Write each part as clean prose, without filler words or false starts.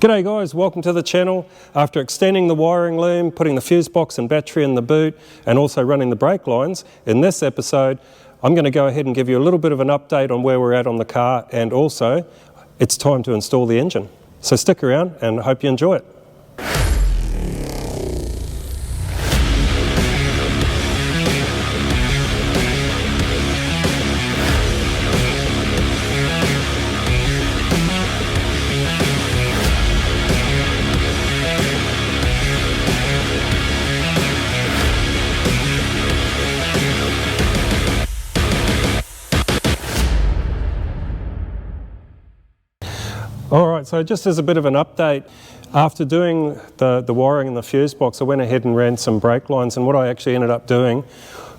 G'day guys, welcome to the channel. After extending the wiring loom, putting the fuse box and battery in the boot, and also running the brake lines, in this episode I'm going to go ahead and give you a little bit of an update on where we're at on the car, and also it's time to install the engine. So stick around and I hope you enjoy it. Alright, so just as a bit of an update, after doing the wiring in the fuse box, I went ahead and ran some brake lines, and what I actually ended up doing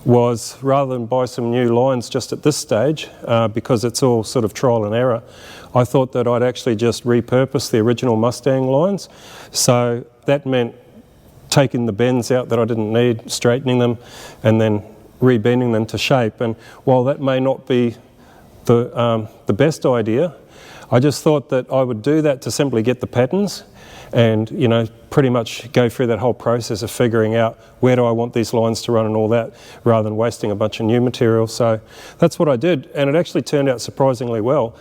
was, rather than buy some new lines just at this stage, because it's all sort of trial and error, I thought that I'd actually just repurpose the original Mustang lines. So that meant taking the bends out that I didn't need, straightening them, and then rebending them to shape. And while that may not be the best idea, I just thought that I would do that to simply get the patterns and, you know, pretty much go through that whole process of figuring out where do I want these lines to run and all that, rather than wasting a bunch of new material. So that's what I did, and it actually turned out surprisingly well.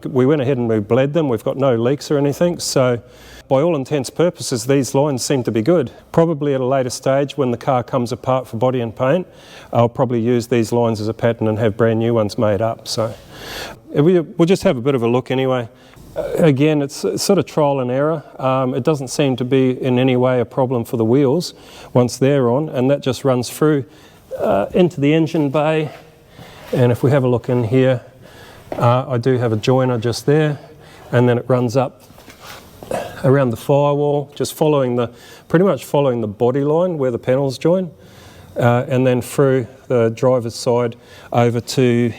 We went ahead and we bled them. We've got no leaks or anything, so by all intents and purposes these lines seem to be good. Probably at a later stage when the car comes apart for body and paint, I'll probably use these lines as a pattern and have brand new ones made up. So we'll just have a bit of a look anyway. Again, it's sort of trial and error. It doesn't seem to be in any way a problem for the wheels once they're on, and that just runs through into the engine bay. And if we have a look in here, I do have a joiner just there, and then it runs up around the firewall, just pretty much following the body line where the panels join, and then through the driver's side over to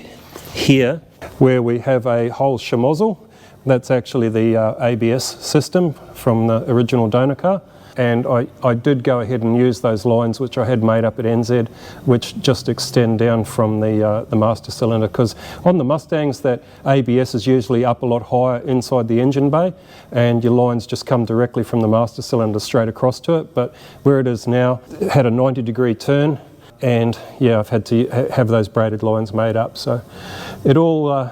here where we have a whole schmozzle. That's actually the ABS system from the original donor car, and I did go ahead and use those lines which I had made up at NZ, which just extend down from the master cylinder, because on the Mustangs that ABS is usually up a lot higher inside the engine bay, and your lines just come directly from the master cylinder straight across to it. But where it is now, it had a 90-degree turn, and yeah, I've had to have those braided lines made up, so it all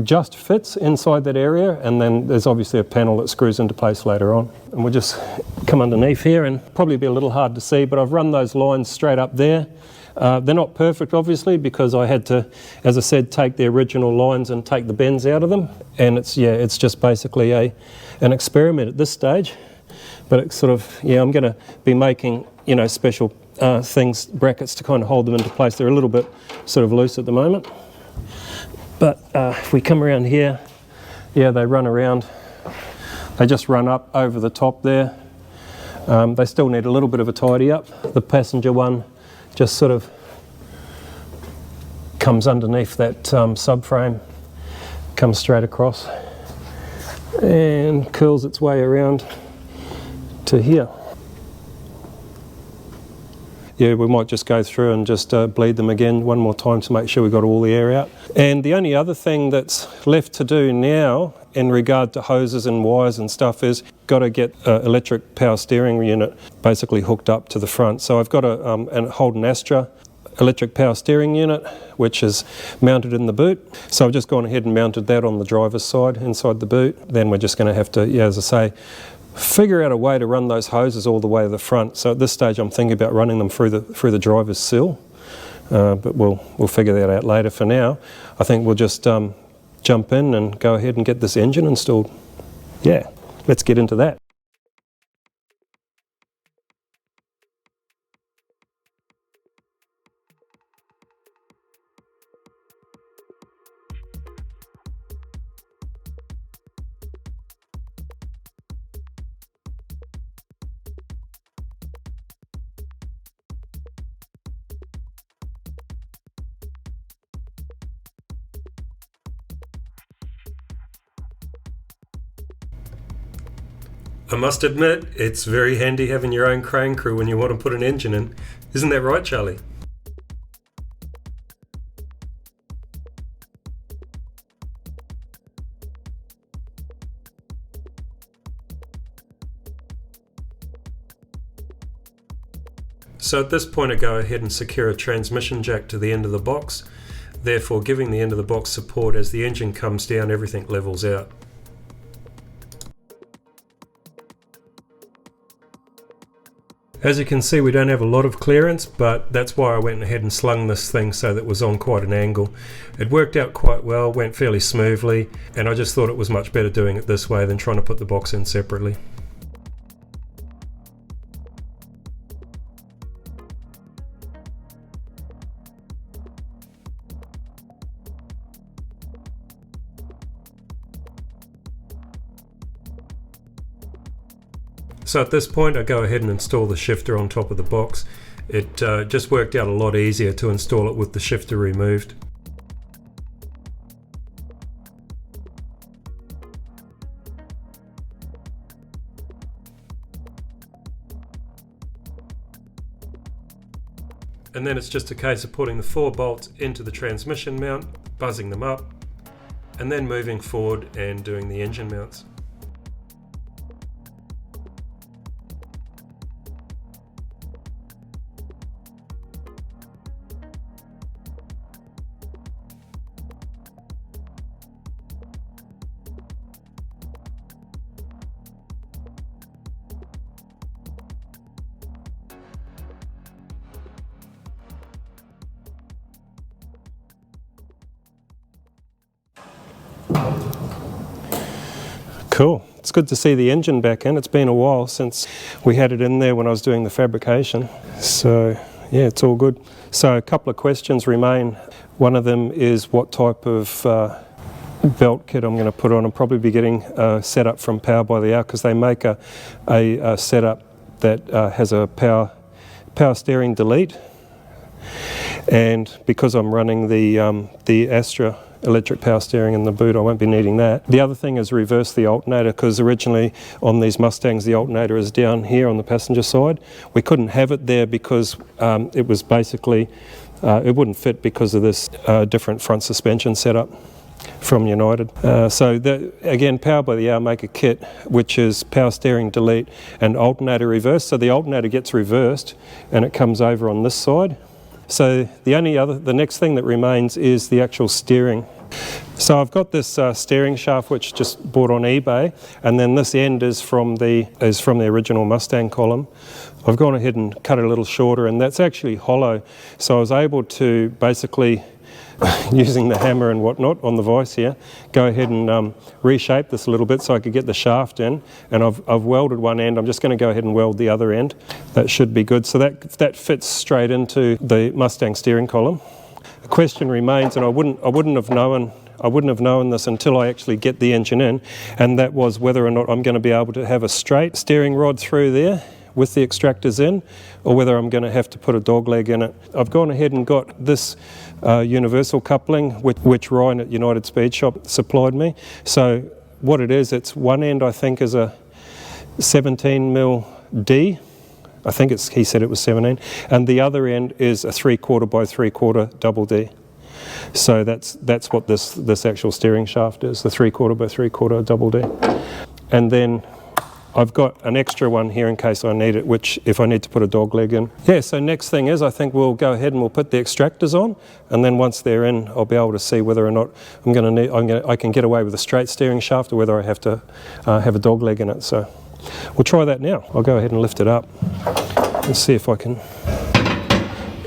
just fits inside that area, and then there's obviously a panel that screws into place later on. And we'll just come underneath here, and probably be a little hard to see, but I've run those lines straight up there. They're not perfect obviously, because I had to, as I said, take the original lines and take the bends out of them, and it's just basically an experiment at this stage. But it's sort of, yeah, I'm going to be making, you know, special brackets to kind of hold them into place. They're a little bit sort of loose at the moment. But if we come around here, yeah, they run around. They just run up over the top there. They still need a little bit of a tidy up. The passenger one just sort of comes underneath that subframe, comes straight across, and curls its way around to here. Yeah, we might just go through and just bleed them again one more time to make sure we got all the air out. And the only other thing that's left to do now in regard to hoses and wires and stuff is got to get an electric power steering unit basically hooked up to the front. So I've got a Holden Astra electric power steering unit, which is mounted in the boot. So I've just gone ahead and mounted that on the driver's side inside the boot. Then we're just going to have to, yeah, as I say, figure out a way to run those hoses all the way to the front. So at this stage I'm thinking about running them through the driver's sill, but we'll figure that out later. For now, I think we'll just jump in and go ahead and get this engine installed. Yeah, let's get into that. I must admit, it's very handy having your own crane crew when you want to put an engine in. Isn't that right, Charlie? So at this point I go ahead and secure a transmission jack to the end of the box, therefore giving the end of the box support. As the engine comes down, everything levels out. As you can see, we don't have a lot of clearance, but that's why I went ahead and slung this thing so that it was on quite an angle. It worked out quite well, went fairly smoothly, and I just thought it was much better doing it this way than trying to put the box in separately. So at this point I go ahead and install the shifter on top of the box. It just worked out a lot easier to install it with the shifter removed. And then it's just a case of putting the 4 bolts into the transmission mount, buzzing them up, and then moving forward and doing the engine mounts. Cool. It's good to see the engine back in. It's been a while since we had it in there when I was doing the fabrication. So yeah, it's all good. So a couple of questions remain. One of them is what type of belt kit I'm going to put on. I'll probably be getting a setup from Power by the Hour, because they make a setup that has a power steering delete. And because I'm running the Astra electric power steering in the boot, I won't be needing that. The other thing is reverse the alternator, because originally on these Mustangs the alternator is down here on the passenger side. We couldn't have it there because it was basically, it wouldn't fit because of this different front suspension setup from United. Again, Power by the Hour make a kit which is power steering delete and alternator reverse. So the alternator gets reversed and it comes over on this side. So the next thing that remains is the actual steering. So I've got this steering shaft which just bought on eBay, and then this end is from the original Mustang column. I've gone ahead and cut it a little shorter, and that's actually hollow. So I was able to basically, using the hammer and whatnot on the vise here, go ahead and reshape this a little bit so I could get the shaft in, and I've welded one end. I'm just going to go ahead and weld the other end. That should be good. So that fits straight into the Mustang steering column. The question remains, and I wouldn't have known this until I actually get the engine in, and that was whether or not I'm going to be able to have a straight steering rod through there with the extractors in, or whether I'm going to have to put a dog leg in it. I've gone ahead and got this universal coupling which Ryan at United Speed Shop supplied me. So what it is, it's one end I think is a 17mm D. I think he said it was 17, and the other end is a 3/4 by 3/4 double D. So that's what this actual steering shaft is, the 3/4 by 3/4 double D. And then I've got an extra one here in case I need it, which if I need to put a dog leg in. Yeah, so next thing is I think we'll go ahead and we'll put the extractors on, and then once they're in I'll be able to see whether or not I can get away with a straight steering shaft or whether I have to have a dog leg in it. So we'll try that now. I'll go ahead and lift it up and see if I can.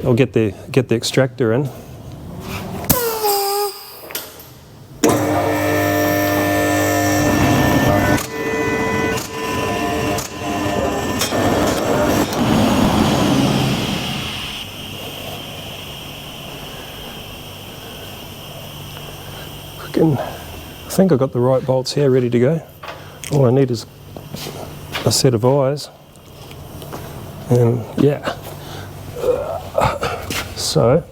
I'll get the extractor in. I think I've got the right bolts here ready to go. All I need is a set of eyes, and yeah. So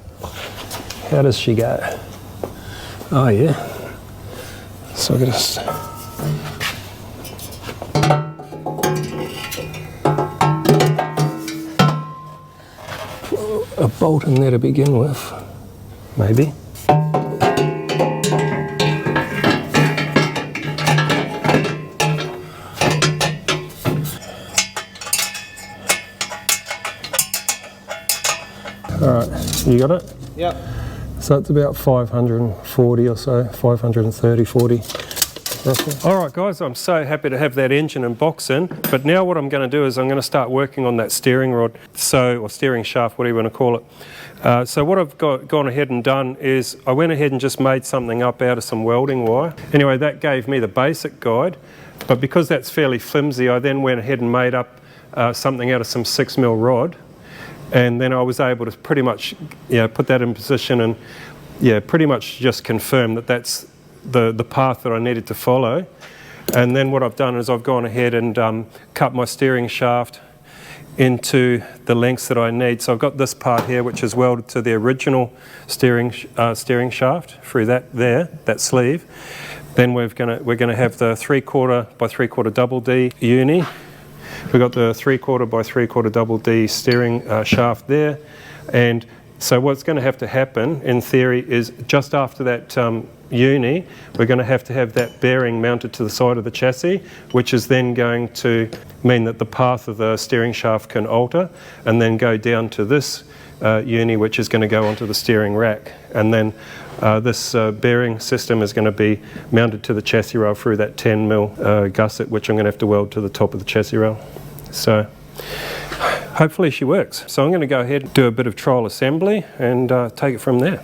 how does she go? Oh yeah, so I just put a bolt in there to begin with, maybe. Alright, you got it? Yep. So it's about 540 or so, 530, 40 roughly. Alright guys, I'm so happy to have that engine and box in, but now what I'm going to do is I'm going to start working on that steering rod, or steering shaft, whatever you want to call it. So what I've gone ahead and done is I went ahead and just made something up out of some welding wire. Anyway, that gave me the basic guide, but because that's fairly flimsy, I then went ahead and made up something out of some 6mm rod. And then I was able to pretty much put that in position and pretty much just confirm that that's the path that I needed to follow. And then what I've done is I've gone ahead and cut my steering shaft into the lengths that I need. So I've got this part here which is welded to the original steering shaft through that sleeve. Then we're gonna have the 3/4 by 3/4 double D uni. We've got the 3/4 by 3/4 double D steering shaft there, and so what's going to have to happen in theory is just after that uni, we're going to have that bearing mounted to the side of the chassis, which is then going to mean that the path of the steering shaft can alter and then go down to this uni, which is going to go onto the steering rack, and then this bearing system is going to be mounted to the chassis rail through that 10mm gusset, which I'm going to have to weld to the top of the chassis rail. So hopefully she works. So I'm going to go ahead and do a bit of trial assembly and take it from there.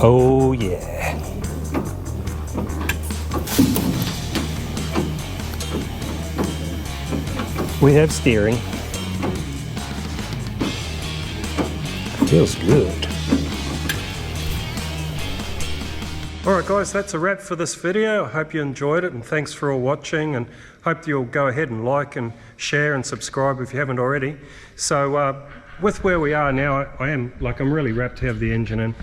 Oh yeah. We have steering. Feels good. Alright guys, that's a wrap for this video. I hope you enjoyed it and thanks for all watching, and hope you'll go ahead and like and share and subscribe if you haven't already. So with where we are now, I'm really rapt to have the engine in.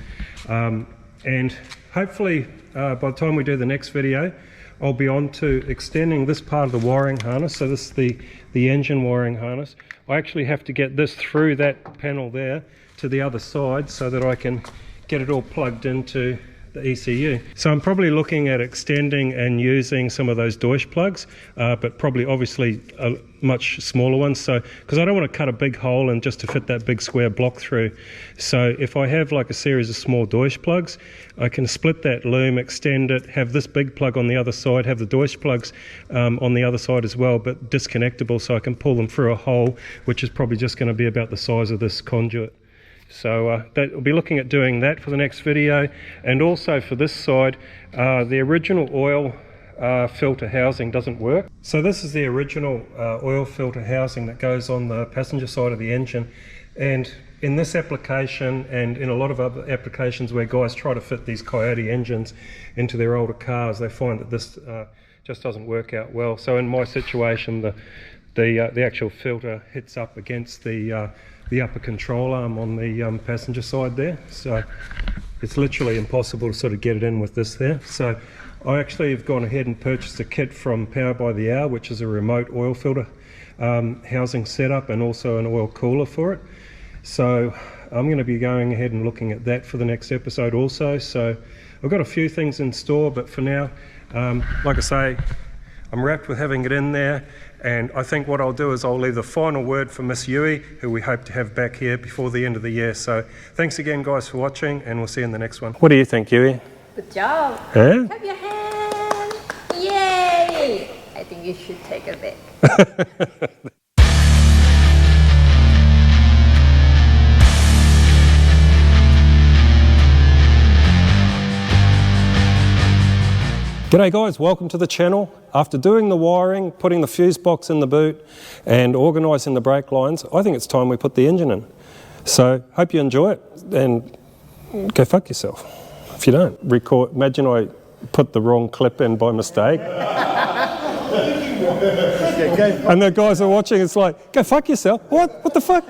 And hopefully by the time we do the next video, I'll be on to extending this part of the wiring harness. So this is the engine wiring harness. I actually have to get this through that panel there to the other side so that I can get it all plugged into the ECU. So I'm probably looking at extending and using some of those Deutsch plugs, but probably obviously much smaller ones, so because I don't want to cut a big hole and just to fit that big square block through. So if I have like a series of small Deutsch plugs, I can split that loom, extend it, have this big plug on the other side, have the Deutsch plugs on the other side as well, but disconnectable, so I can pull them through a hole which is probably just going to be about the size of this conduit. So we'll be looking at doing that for the next video. And also for this side, the original oil filter housing doesn't work. So this is the original oil filter housing that goes on the passenger side of the engine. And in this application and in a lot of other applications where guys try to fit these Coyote engines into their older cars, they find that this just doesn't work out well. So in my situation, the actual filter hits up against the upper control arm on the passenger side there, so it's literally impossible to sort of get it in with this there. So I actually have gone ahead and purchased a kit from Power by the Hour, which is a remote oil filter housing setup and also an oil cooler for it. So I'm going to be going ahead and looking at that for the next episode also. So I've got a few things in store, but for now, like I say, I'm wrapped with having it in there, and I think what I'll do is I'll leave the final word for Miss Yui, who we hope to have back here before the end of the year. So thanks again, guys, for watching, and we'll see you in the next one. What do you think, Yui? Good job. Yeah? Clap your hand. Yay! I think you should take a bit. G'day guys, welcome to the channel. After doing the wiring, putting the fuse box in the boot and organising the brake lines, I think it's time we put the engine in. So hope you enjoy it and go fuck yourself if you don't. Record. Imagine I put the wrong clip in by mistake. And the guys are watching, it's like, go fuck yourself. What? What the fuck?